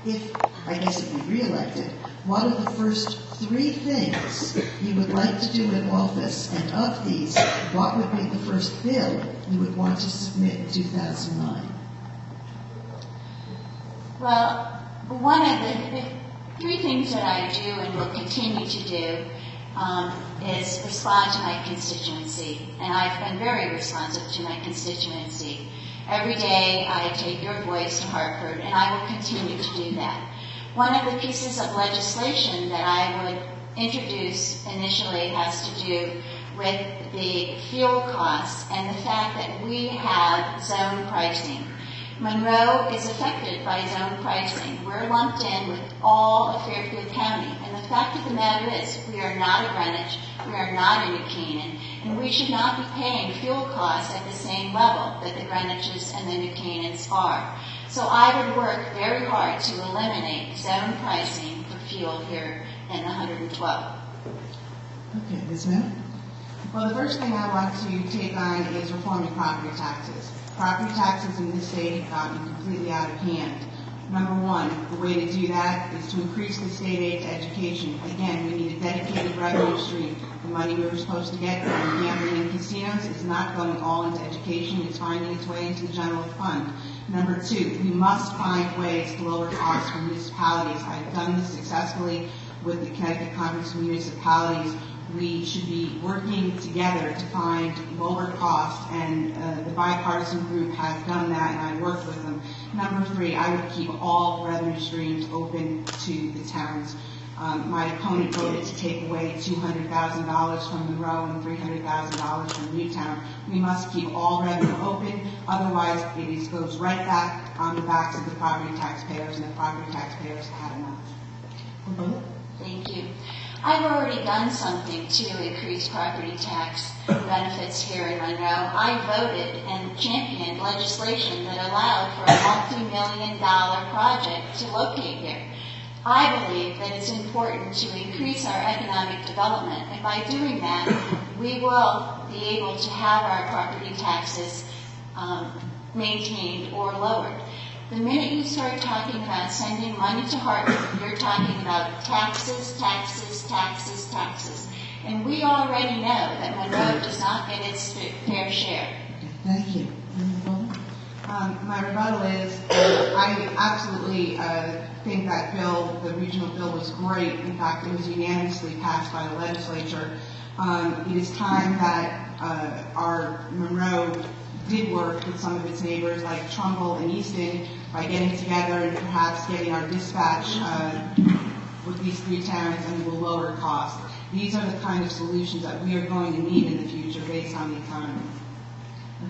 if, I guess, if you're reelected, what are the first 3 things you would like to do in office, and of these, what would be the first bill you would want to submit in 2009? Well, one of the 3 things that I do and will continue to do is respond to my constituency. And I've been very responsive to my constituency. Every day I take your voice to Hartford, and I will continue to do that. One of the pieces of legislation that I would introduce initially has to do with the fuel costs and the fact that we have zone pricing. Monroe is affected by zone pricing. We're lumped in with all of Fairfield County. And the fact of the matter is, we are not a Greenwich, we are not a New Canaan, and we should not be paying fuel costs at the same level that the Greenwiches and the New Canaans are. So I would work very hard to eliminate zone pricing for fuel here in the 112. Okay, Ms. Miller? Well, the first thing I want to take on is reforming property taxes. Property taxes in this state have gotten completely out of hand. Number 1, the way to do that is to increase the state aid to education. Again, we need a dedicated revenue stream. The money we were supposed to get from gambling and casinos is not going all into education. It's finding its way into the general fund. Number 2, we must find ways to lower costs for municipalities. I've done this successfully with the Connecticut Conference of Municipalities. We should be working together to find lower costs, and the bipartisan group has done that, and I worked with them. Number 3, I would keep all revenue streams open to the towns. My opponent voted to take away $200,000 from Monroe and $300,000 from Newtown. We must keep all revenue open, otherwise it goes right back on the backs of the property taxpayers, and the property taxpayers had enough. Thank you. I've already done something to increase property tax benefits here in Monroe. I voted and championed legislation that allowed for a multi-million-dollar project to locate here. I believe that it's important to increase our economic development, and by doing that, we will be able to have our property taxes maintained or lowered. The minute you start talking about sending money to Hartford, you're talking about taxes, taxes, taxes, taxes. And we already know that Monroe does not get its fair share. Thank you. My rebuttal is, I absolutely think that bill, the regional bill, was great. In fact, it was unanimously passed by the legislature. It is time that our Monroe did work with some of its neighbors like Trumbull and Easton by getting together and perhaps getting our dispatch with these 3 towns, and will lower costs. These are the kind of solutions that we are going to need in the future based on the economy.